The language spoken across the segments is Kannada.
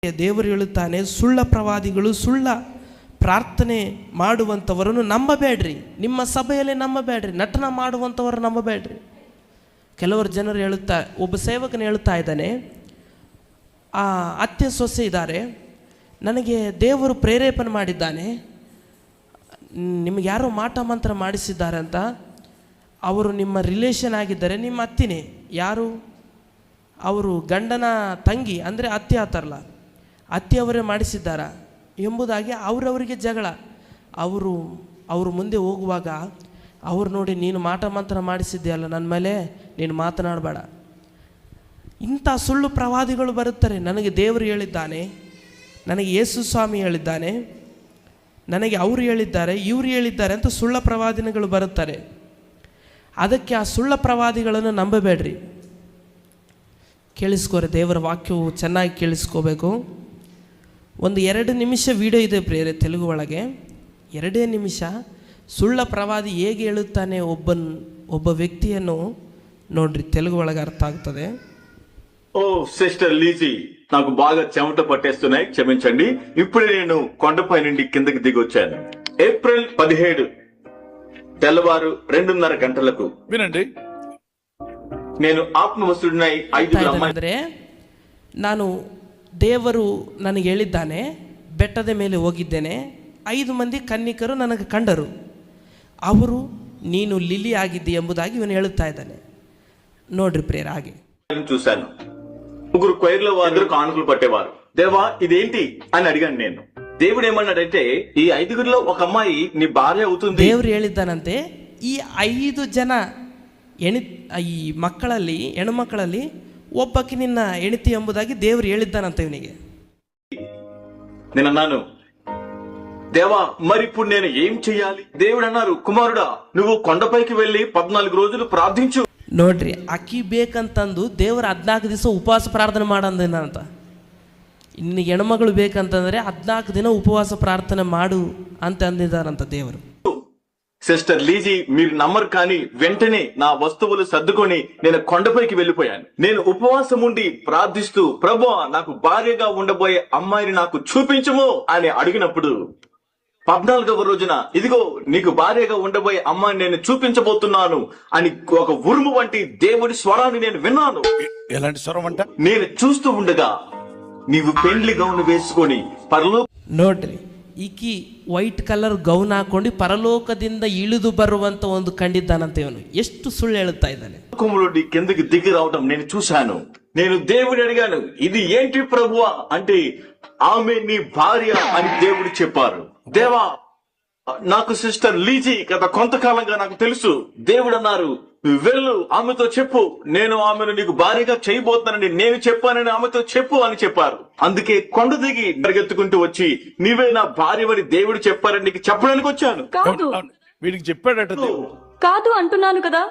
ದೇವರು ಹೇಳುತ್ತಾನೆ, ಸುಳ್ಳ ಪ್ರವಾದಿಗಳು, ಸುಳ್ಳ ಪ್ರಾರ್ಥನೆ ಮಾಡುವಂಥವರನ್ನು ನಂಬಬೇಡ್ರಿ. ನಿಮ್ಮ ಸಭೆಯಲ್ಲಿ ನಂಬಬೇಡ್ರಿ. ನಟನ ಮಾಡುವಂಥವರು ನಂಬಬೇಡ್ರಿ. ಕೆಲವರು ಜನರು ಒಬ್ಬ ಸೇವಕನು ಹೇಳುತ್ತಾ ಇದ್ದಾನೆ, ಆ ಅತ್ತೆ ಸೊಸೆ ಇದ್ದಾರೆ, ನನಗೆ ದೇವರು ಪ್ರೇರೇಪಣೆ ಮಾಡಿದ್ದಾನೆ, ನಿಮಗೆ ಯಾರೋ ಮಾಟ ಮಂತ್ರ ಮಾಡಿಸಿದ್ದಾರೆ ಅಂತ. ಅವರು ನಿಮ್ಮ ರಿಲೇಷನ್ ಆಗಿದ್ದರೆ, ನಿಮ್ಮ ಅತ್ತಿನೇ. ಯಾರು? ಅವರು ಗಂಡನ ತಂಗಿ, ಅಂದರೆ ಅತ್ತೆ ಆತಾರಲ್ಲ, ಅತ್ತೆಯವರೇ ಮಾಡಿಸಿದ್ದಾರ ಎಂಬುದಾಗಿ ಅವರವರಿಗೆ ಜಗಳ. ಅವರು ಮುಂದೆ ಹೋಗುವಾಗ ಅವ್ರು ನೋಡಿ, ನೀನು ಮಾಟ ಮಂತ್ರ ಮಾಡಿಸಿದ್ಯಲ್ಲ ನನ್ನ ಮೇಲೆ, ನೀನು ಮಾತನಾಡಬೇಡ. ಇಂಥ ಸುಳ್ಳು ಪ್ರವಾದಿಗಳು ಬರುತ್ತಾರೆ. ನನಗೆ ದೇವರು ಹೇಳಿದ್ದಾನೆ, ನನಗೆ ಯೇಸು ಸ್ವಾಮಿ ಹೇಳಿದ್ದಾನೆ, ನನಗೆ ಅವರು ಹೇಳಿದ್ದಾರೆ, ಇವರು ಹೇಳಿದ್ದಾರೆ ಅಂತ ಸುಳ್ಳ ಪ್ರವಾದಿಗಳು ಬರುತ್ತಾರೆ. ಅದಕ್ಕೆ ಆ ಸುಳ್ಳ ಪ್ರವಾದಿಗಳನ್ನು ನಂಬಬೇಡ್ರಿ. ಕೇಳಿಸ್ಕೋರಿ, ದೇವರ ವಾಕ್ಯವು ಚೆನ್ನಾಗಿ ಕೇಳಿಸ್ಕೋಬೇಕು. ಒಂದು 2 ನಿಮಿಷ ವಿಡಿಯೋ ಇದೆ ಪ್ರಿಯರೇ, ತೆಲುಗು ಒಳಗೆ 2 ನಿಮಿಷ. ಸುಳ್ಳ ಪ್ರವಾದಿ ಹೇಗೆ ಹೇಳುತ್ತಾನೆ ಒಬ್ಬ వ్యక్తిಯನ್ನು ನೋಡ್ರಿ, తెలుగు ಒಳಗೆ అర్థం అవుతుంది. ఓ సిస్టర్ లీజీ, నాకు బాగా చెమట పట్టేస్తున్నాయి, క్షమించండి. ఇప్పుడే నేను కొండపై నుండి కిందకి దిగొచ్చాను. ఏప్రిల్ 17 తెల్లవారు 2:30 గంటలకు వినండి. నేను ఆత్మవశుడినై 5 ಅಂದರೆ ನಾನು ದೇವರು ನನಗೆ ಹೇಳಿದ್ದಾನೆ, ಬೆಟ್ಟದ ಮೇಲೆ ಹೋಗಿದ್ದೇನೆ, 5 ಮಂದಿ ಕನ್ನಿಕರು ನನಗೆ ಕಂಡರು, ಅವರು ನೀನು ಲಿಲಿ ಆಗಿದ್ದಿ ಎಂಬುದಾಗಿ ಇವನು ಹೇಳುತ್ತಾ ಇದ್ದಾನೆ. ನೋಡ್ರಿ ಪ್ರೇರ, ಹಾಗೆ చూశాను. 3 కొయ్యర్ల వారు కానుకలు పట్టేవారు. దేవా ఇదేంటి అని అడిగాను నేను. దేవుడు ఏమన్నాడంటే, ఈ 5గురిలో ఒక అమ్మాయి నీ భార్య అవుతుంది. ದೇವರು ಹೇಳಿದ್ದಾನಂತೆ, ಈ 5 ಜನ ಈ ಮಕ್ಕಳಲ್ಲಿ, ಹೆಣ್ಣುಮಕ್ಕಳಲ್ಲಿ ಒಬ್ಬಕ್ಕೆ ನಿನ್ನ ಹೆಂಡತಿ ಎಂಬುದಾಗಿ ದೇವರು ಹೇಳಿದ್ದಾನಂತ ಇವನಿಗೆ. నేనన్నాను, దేవా మరి ఇప్పుడు నేను ఏం చెయ్యాలి? దేవుడు అన్నారు, కుమారుడా నువ్వు కొండపైకి వెళ్ళి 14 రోజులు ప్రార్థించు. ನೋಡ್ರಿ, ಅಕ್ಕಿ ಬೇಕಂತಂದು ದೇವರು 14 ದಿವಸ ಉಪವಾಸ ಪ್ರಾರ್ಥನೆ ಮಾಡಂತ. ಇನ್ನು ಹೆಣ್ಮಗಳು ಬೇಕಂತಂದ್ರೆ 14 ದಿನ ಉಪವಾಸ ಪ್ರಾರ್ಥನೆ ಮಾಡು ಅಂತ ಅಂದಿದ್ದಾರಂತ ದೇವರು. సిస్టర్ లీజీ, మీరు నమ్మరు కానీ వెంటనే నా వస్తువులు సర్దుకొని నేను కొండపైకి వెళ్ళిపోయాను. నేను ఉపవాసం ఉండి ప్రార్థిస్తూ, ప్రభువా నాకు భార్యగా ఉండబోయే అమ్మాయిని నాకు చూపించుము అని అడిగినప్పుడు 14వ రోజున, ఇదిగో నీకు భార్యగా ఉండబోయే అమ్మాయిని నేను చూపించబోతున్నాను అని ఒక ఉరుము వంటి దేవుడి స్వరాన్ని నేను విన్నాను. ఎలాంటి స్వరం అంట? నేను చూస్తూ ఉండగా నీవు పెండ్లి గౌను వేసుకొని ನೋಡ್ರಿ, ಈಕಿ ವೈಟ್ ಕಲರ್ ಗೌನ್ ಹಾಕೊಂಡು ಪರಲೋಕದಿಂದ ಇಳಿದು ಬರುವಂತ ಒಂದು ಕಂಡಿದ್ದಾನಂತ. ಇವನು ಎಷ್ಟು ಸುಳ್ಳು ಹೇಳುತ್ತಾ ಇದ್ದಾನೆ. లోకంలోని కిందకి దిగి రావడం నేను చూశాను. నేను దేవుడిని అడిగాను, ఇది ఏంటి ప్రభువా అంటే, ఆమె నీ భార్య అని దేవుడు చెప్పారు. దేవా, నాకు సిస్టర్ లీజీ గత కొంతకాలంగా నాకు తెలుసు. దేవుడు అన్నారు, వెళ్ళు ఆమెతో చెప్పు, నేను ఆమెను నీకు భార్యగా చేయబోతున్నానని నేను చెప్పానని ఆమెతో చెప్పు అని చెప్పారు. అందుకే కొండ దిగి పరిగెత్తుకుంటూ వచ్చి, నీవే నా భార్యవని దేవుడు చెప్పారని నీకు చెప్పడానికి వచ్చాను. కాదు, వీడికి చెప్పాడట. కాదు అంటున్నాను కదా.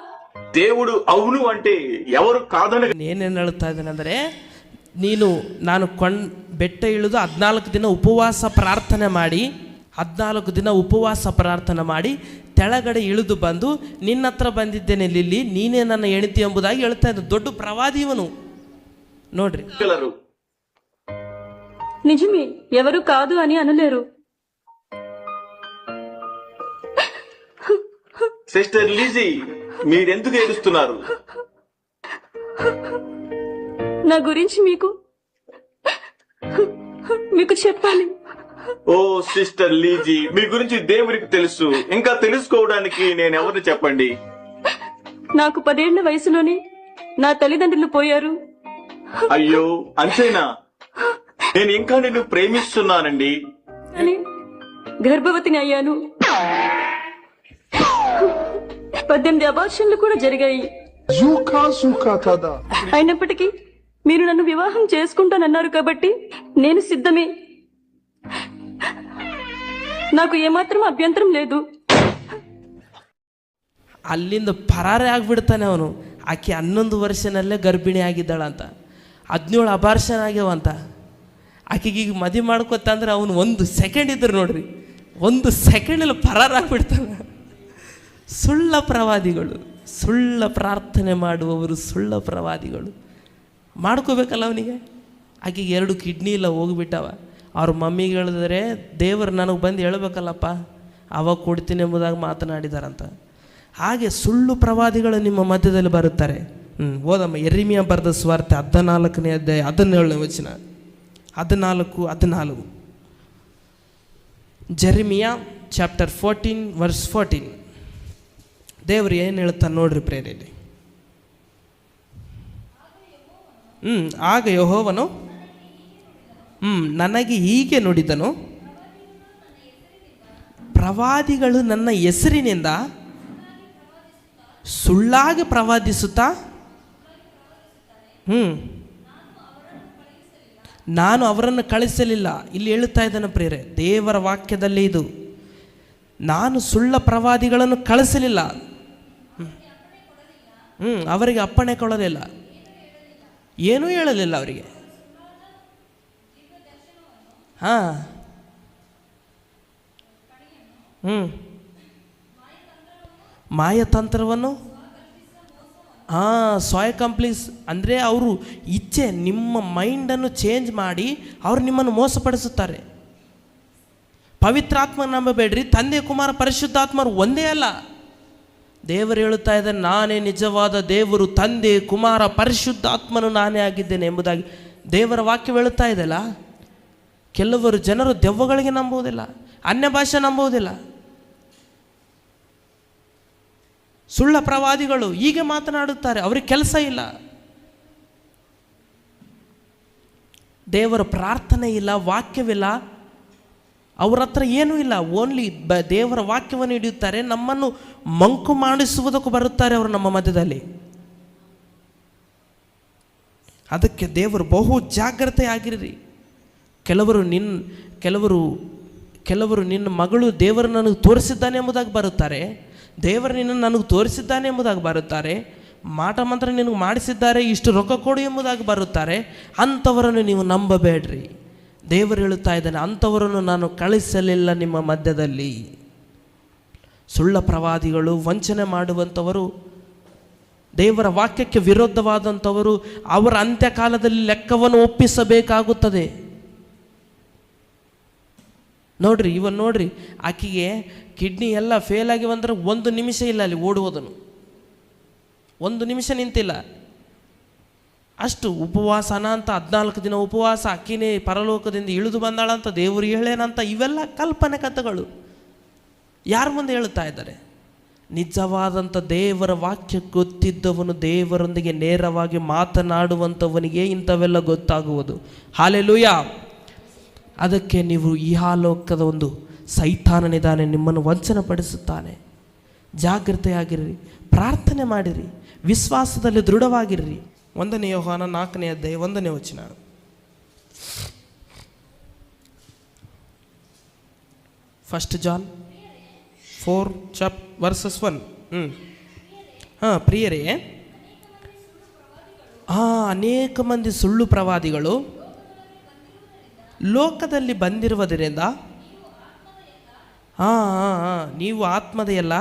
దేవుడు అవును అంటే ఎవరు కాదని. నేనేನು ಹೇಳ್ತಾ ಇದ್ದೇನೆ ಅಂದರೆ, ನಾನು ಬೆಟ್ಟ ಇಳಿದು 14 ದಿನ ಉಪವಾಸ ಪ್ರಾರ್ಥನೆ ಮಾಡಿ 14 ದಿನ ಉಪವಾಸ ಪ್ರಾರ್ಥನೆ ಮಾಡಿ ತೆಳಗಡೆ ಇಳಿದು ಬಂದು ನಿನ್ನ ಹತ್ರ ಬಂದಿದ್ದೇನೆ ಲಿಲ್ಲಿ, ನೀನೇ ನನ್ನ ಹೆಂಡತಿ ಎಂಬುದಾಗಿ ಹೇಳ್ತಾ ಇದ್ದ ದೊಡ್ಡ ಪ್ರವಾದಿ ಇವನು. ನೋಡ್ರಿ, నిజమే, ఎవరు కాదు అని అనలేరు. సిస్టర్ లీజీ, మీరెందుకు ఏడుస్తున్నారు? నా గురించి మీకు చెప్పాలి. ఓ సిస్టర్ లీజీ, మీ గురించి దేవునికి తెలుసు. ఇంకా తెలుసుకోవడానికి నేను ఎవరిని చెప్పండి? నాకు 10 ఏళ్ల వయసులోనే నా తల్లిదండ్రులు పోయారు. అయ్యో, అంతేనా? నేను ఇంకా నిన్ను ప్రేమిస్తున్నానండి. అని గర్భవతిని అయ్యాను. 18 అబార్షన్లు కూడా జరిగాయి. అయినప్పటికీ మీరు నన్ను వివాహం చేసుకుంటానన్నారు కాబట్టి నేను సిద్ధమే. నాకు ఏమాత్రం అభ్యంతరం లేదు. ಅಲ್ಲಿಂದ ಪರಾರೆ ಆಗಿಬಿಡ್ತಾನೆ ಅವನು. ಆಕೆ 11 ವರ್ಷನಲ್ಲೇ ಗರ್ಭಿಣಿ ಆಗಿದ್ದಾಳಂತ, 17 ಅಬಾರ್ಷನ್ ಆಗ್ಯಾವಂತ. ಆಕೆಗೆ ಈಗ ಮದುವೆ ಮಾಡ್ಕೊತಂದ್ರೆ ಅವನು 1 ಸೆಕೆಂಡ್ ಇದ್ರು ನೋಡ್ರಿ, 1 ಸೆಕೆಂಡಲ್ಲಿ ಪರಾರಾಗ್ಬಿಡ್ತಾನೆ. ಸುಳ್ಳ ಪ್ರವಾದಿಗಳು, ಸುಳ್ಳ ಪ್ರಾರ್ಥನೆ ಮಾಡುವವರು, ಸುಳ್ಳ ಪ್ರವಾದಿಗಳು. ಮಾಡ್ಕೋಬೇಕಲ್ಲ ಅವನಿಗೆ. ಆಕೆಗೆ 2 ಕಿಡ್ನಿ ಇಲ್ಲ, ಹೋಗಿಬಿಟ್ಟವ. ಅವ್ರ ಮಮ್ಮಿಗೆ ಹೇಳಿದ್ರೆ ದೇವರು ನನಗೆ ಬಂದು ಹೇಳ್ಬೇಕಲ್ಲಪ್ಪ, ಅವಾಗ ಕೊಡ್ತೀನಿ ಎಂಬುದಾಗಿ ಮಾತನಾಡಿದಾರಂತ. ಹಾಗೆ ಸುಳ್ಳು ಪ್ರವಾದಿಗಳು ನಿಮ್ಮ ಮಧ್ಯದಲ್ಲಿ ಬರುತ್ತಾರೆ. ಓದಮ್ಮ, ಯೆರೆಮೀಯ ಬರೆದ ಸುವಾರ್ತೆ 14ನೇ ಅಧ್ಯಾಯ 17ನೇ ವಚನ. 14. Jeremiah chapter 14 verse 14. ದೇವರು ಏನು ಹೇಳ್ತಾನೆ ನೋಡ್ರಿ ಪ್ರೇರೆಯಲ್ಲಿ. ಆಗ ಯೆಹೋವನು ನನಗೆ ಹೀಗೆ ನುಡಿದನು, ಪ್ರವಾದಿಗಳು ನನ್ನ ಹೆಸರಿನಿಂದ ಸುಳ್ಳಾಗಿ ಪ್ರವಾದಿಸುತ್ತಾ ನಾನು ಅವರನ್ನು ಕಳಿಸಲಿಲ್ಲ. ಇಲ್ಲಿ ಹೇಳುತ್ತಾ ಇದ್ದಾನೆ ಪ್ರಿಯರೇ, ದೇವರ ವಾಕ್ಯದಲ್ಲಿ ಇದು. ನಾನು ಸುಳ್ಳ ಪ್ರವಾದಿಗಳನ್ನು ಕಳಿಸಲಿಲ್ಲ, ಅವರಿಗೆ ಅಪ್ಪಣೆ ಕೊಡಲಿಲ್ಲ, ಏನೂ ಹೇಳಲಿಲ್ಲ ಅವರಿಗೆ. ಮಾಯತಂತ್ರವನ್ನು ಸ್ವಯ ಕಂಪ್ಲೀಸ್ ಅಂದರೆ ಅವರು ಇಚ್ಛೆ, ನಿಮ್ಮ ಮೈಂಡನ್ನು ಚೇಂಜ್ ಮಾಡಿ ಅವರು ನಿಮ್ಮನ್ನು ಮೋಸಪಡಿಸುತ್ತಾರೆ. ಪವಿತ್ರಾತ್ಮ ನಂಬಬೇಡ್ರಿ, ತಂದೆ ಕುಮಾರ ಪರಿಶುದ್ಧಾತ್ಮರು ಒಂದೇ ಅಲ್ಲ. ದೇವರು ಹೇಳುತ್ತಾ ಇದ್ದಾನೆ, ನಾನೇ ನಿಜವಾದ ದೇವರು, ತಂದೆ ಕುಮಾರ ಪರಿಶುದ್ಧಾತ್ಮನು ನಾನೇ ಆಗಿದ್ದೇನೆ ಎಂಬುದಾಗಿ ದೇವರ ವಾಕ್ಯ ಹೇಳುತ್ತಾ ಇದೆಯಲ್ಲ. ಕೆಲವರು ಜನರು ದೆವ್ವಗಳಿಗೆ ನಂಬುವುದಿಲ್ಲ, ಅನ್ಯ ಭಾಷೆ ನಂಬುವುದಿಲ್ಲ. ಸುಳ್ಳ ಪ್ರವಾದಿಗಳು ಹೀಗೆ ಮಾತನಾಡುತ್ತಾರೆ, ಅವ್ರಿಗೆ ಕೆಲಸ ಇಲ್ಲ, ದೇವರ ಪ್ರಾರ್ಥನೆ ಇಲ್ಲ, ವಾಕ್ಯವಿಲ್ಲ, ಅವ್ರ ಹತ್ರ ಏನೂ ಇಲ್ಲ. ಓನ್ಲಿ ದೇವರ ವಾಕ್ಯವನ್ನು ಹಿಡಿಯುತ್ತಾರೆ, ನಮ್ಮನ್ನು ಮಂಕು ಮಾಡಿಸುವುದಕ್ಕೂ ಬರುತ್ತಾರೆ ಅವರು ನಮ್ಮ ಮಧ್ಯದಲ್ಲಿ. ಅದಕ್ಕೆ ದೇವರು ಬಹು ಜಾಗ್ರತೆ ಆಗಿರ್ರಿ. ಕೆಲವರು ನಿನ್ನ ಮಗಳು ದೇವರು ನನಗೆ ತೋರಿಸಿದ್ದಾನೆ ಎಂಬುದಾಗಿ ಬರುತ್ತಾರೆ, ದೇವರು ನಿನ್ನನ್ನು ನನಗೆ ತೋರಿಸಿದ್ದಾನೆ ಎಂಬುದಾಗಿ ಬರುತ್ತಾರೆ, ಮಾಟ ಮಂತ್ರ ನಿನಗೆ ಮಾಡಿಸಿದ್ದಾರೆ, ಇಷ್ಟು ರೊಕ್ಕ ಕೊಡು ಎಂಬುದಾಗಿ ಬರುತ್ತಾರೆ. ಅಂಥವರನ್ನು ನೀವು ನಂಬಬೇಡ್ರಿ. ದೇವರು ಹೇಳುತ್ತಾ ಇದ್ದಾನೆ, ಅಂಥವರನ್ನು ನಾನು ಕಳಿಸಲಿಲ್ಲ ನಿಮ್ಮ ಮಧ್ಯದಲ್ಲಿ. ಸುಳ್ಳ ಪ್ರವಾದಿಗಳು, ವಂಚನೆ ಮಾಡುವಂಥವರು, ದೇವರ ವಾಕ್ಯಕ್ಕೆ ವಿರೋಧವಾದಂಥವರು, ಅವರ ಅಂತ್ಯಕಾಲದಲ್ಲಿ ಲೆಕ್ಕವನ್ನು ಒಪ್ಪಿಸಬೇಕಾಗುತ್ತದೆ. ನೋಡ್ರಿ, ನೋಡ್ರಿ, ಆಕೆಗೆ ಕಿಡ್ನಿ ಎಲ್ಲ ಫೇಲ್ ಆಗಿ ಬಂದರೆ 1 ನಿಮಿಷ ಇಲ್ಲ ಅಲ್ಲಿ ಓಡುವುದನ್ನು, 1 ನಿಮಿಷ ನಿಂತಿಲ್ಲ. ಅಷ್ಟು ಉಪವಾಸನ ಅಂತ 14 ದಿನ ಉಪವಾಸ, ಅಕ್ಕಿನೇ ಪರಲೋಕದಿಂದ ಇಳಿದು ಬಂದಾಳಂತ ದೇವರು ಹೇಳೇನಂತ, ಇವೆಲ್ಲ ಕಲ್ಪನೆ ಕಥೆಗಳು. ಯಾರ ಮುಂದೆ ಹೇಳುತ್ತಾ ಇದ್ದಾರೆ? ನಿಜವಾದಂಥ ದೇವರ ವಾಕ್ಯ ಗೊತ್ತಿದ್ದವನು, ದೇವರೊಂದಿಗೆ ನೇರವಾಗಿ ಮಾತನಾಡುವಂಥವನಿಗೆ ಇಂಥವೆಲ್ಲ ಗೊತ್ತಾಗುವುದು. ಹಾಲೆಲೂಯಾ. ಅದಕ್ಕೆ ನೀವು ಇಹಾಲೋಕದ ಒಂದು ಸೈತಾನನಿದ್ದಾನೆ, ನಿಮ್ಮನ್ನು ವಂಚನೆ ಪಡಿಸುತ್ತಾನೆ. ಜಾಗ್ರತೆಯಾಗಿರ್ರಿ, ಪ್ರಾರ್ಥನೆ ಮಾಡಿರಿ, ವಿಶ್ವಾಸದಲ್ಲಿ ದೃಢವಾಗಿರ್ರಿ. 1 ಯೋಹಾನ 4ನೇ ಅಧ್ಯಾಯ 1ನೇ ವಚನ. First John 4 verses 1. ಪ್ರಿಯರೇ, ಅನೇಕ ಮಂದಿ ಸುಳ್ಳು ಪ್ರವಾದಿಗಳು ಲೋಕದಲ್ಲಿ ಬಂದಿರುವುದರಿಂದ ನೀವು ಆತ್ಮದ ಎಲ್ಲ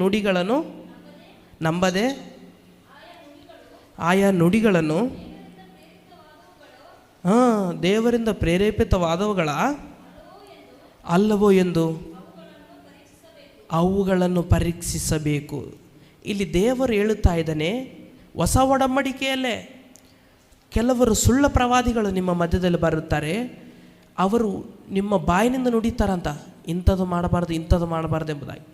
ನುಡಿಗಳನ್ನು ನಂಬದೆ ಆಯಾ ನುಡಿಗಳನ್ನು ದೇವರಿಂದ ಪ್ರೇರೇಪಿತವಾದವುಗಳ ಅಲ್ಲವೋ ಎಂದು ಅವುಗಳನ್ನು ಪರೀಕ್ಷಿಸಬೇಕು. ಇಲ್ಲಿ ದೇವರು ಹೇಳುತ್ತಾ ಇದ್ದಾನೆ, ಹೊಸ ಒಡಂಬಡಿಕೆಯಲ್ಲೇ ಕೆಲವರು ಸುಳ್ಳ ಪ್ರವಾದಿಗಳು ನಿಮ್ಮ ಮಧ್ಯದಲ್ಲಿ ಬರುತ್ತಾರೆ. ಅವರು ನಿಮ್ಮ ಬಾಯಿನಿಂದ ನುಡಿತಾರಂತ, ಇಂಥದ್ದು ಮಾಡಬಾರ್ದು, ಇಂಥದ್ದು ಮಾಡಬಾರ್ದು ಎಂಬುದಾಗಿ.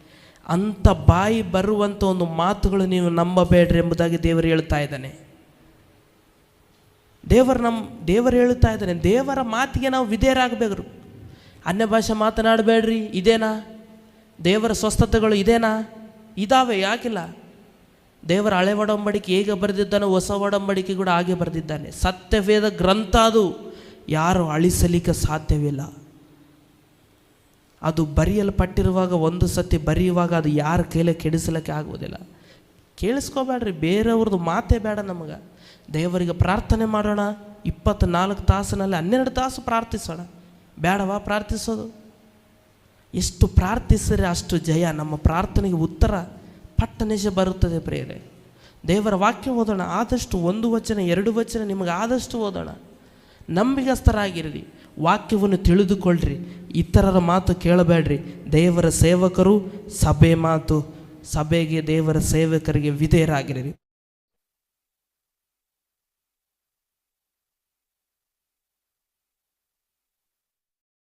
ಅಂಥ ಬಾಯಿ ಬರುವಂಥ ಒಂದು ಮಾತುಗಳು ನೀವು ನಂಬಬೇಡ್ರಿ ಎಂಬುದಾಗಿ ದೇವರು ಹೇಳ್ತಾ ಇದ್ದಾನೆ. ದೇವರು ಹೇಳುತ್ತಾ ಇದ್ದಾನೆ, ದೇವರ ಮಾತಿಗೆ ನಾವು ವಿಧೇಯರಾಗಬೇಕು. ಅನ್ಯ ಭಾಷೆ ಮಾತನಾಡಬೇಡ್ರಿ, ಇದೇನಾ? ದೇವರ ಸ್ವಸ್ಥತೆಗಳು ಇದೇನಾ? ಇದಾವೆ, ಯಾಕಿಲ್ಲ? ದೇವರ ಹಳೆ ಒಡಂಬಡಿಕೆ ಹೇಗೆ ಬರೆದಿದ್ದಾನೆ, ಹೊಸ ಒಡಂಬಡಿಕೆ ಕೂಡ ಹಾಗೆ ಬರೆದಿದ್ದಾನೆ. ಸತ್ಯವೇದ ಗ್ರಂಥ ಅದು, ಯಾರು ಅಳಿಸಲಿಕ್ಕೆ ಸಾಧ್ಯವಿಲ್ಲ. ಅದು ಬರೆಯಲ್ಪಟ್ಟಿರುವಾಗ, ಒಂದು ಸತಿ ಬರೆಯುವಾಗ ಅದು ಯಾರ ಕೈಲೇ ಕೆಡಿಸಲಿಕ್ಕೆ ಆಗುವುದಿಲ್ಲ. ಕೇಳಿಸ್ಕೋಬೇಡ್ರಿ, ಬೇರೆಯವ್ರದ್ದು ಮಾತೇ ಬೇಡ ನಮಗೆ. ದೇವರಿಗೆ ಪ್ರಾರ್ಥನೆ ಮಾಡೋಣ, 24 ತಾಸಿನಲ್ಲಿ 12 ತಾಸು ಪ್ರಾರ್ಥಿಸೋಣ. ಬೇಡವಾ ಪ್ರಾರ್ಥಿಸೋದು? ಎಷ್ಟು ಪ್ರಾರ್ಥಿಸಿದರೆ ಅಷ್ಟು ಜಯ. ನಮ್ಮ ಪ್ರಾರ್ಥನೆಗೆ ಉತ್ತರ ಪಟ್ಟನಿಜ ಬರುತ್ತದೆ ಪ್ರಿಯರೇ. ದೇವರ ವಾಕ್ಯ ಓದೋಣ. ಆದಷ್ಟು 1 ವಚನ 2 ವಚನ ನಿಮಗೆ ಆದಷ್ಟು ಓದೋಣ. ನಂಬಿಗಸ್ತರಾಗಿರ್ರಿ, ವಾಕ್ಯವನ್ನು ತಿಳಿದುಕೊಳ್ಳ್ರಿ, ಇತರರ ಮಾತು ಕೇಳಬೇಡ್ರಿ. ದೇವರ ಸೇವಕರು ಸಭೆ ಮಾತು, ಸಭೆಗೆ ದೇವರ ಸೇವಕರಿಗೆ ವಿಧೇಯರಾಗಿರಿ.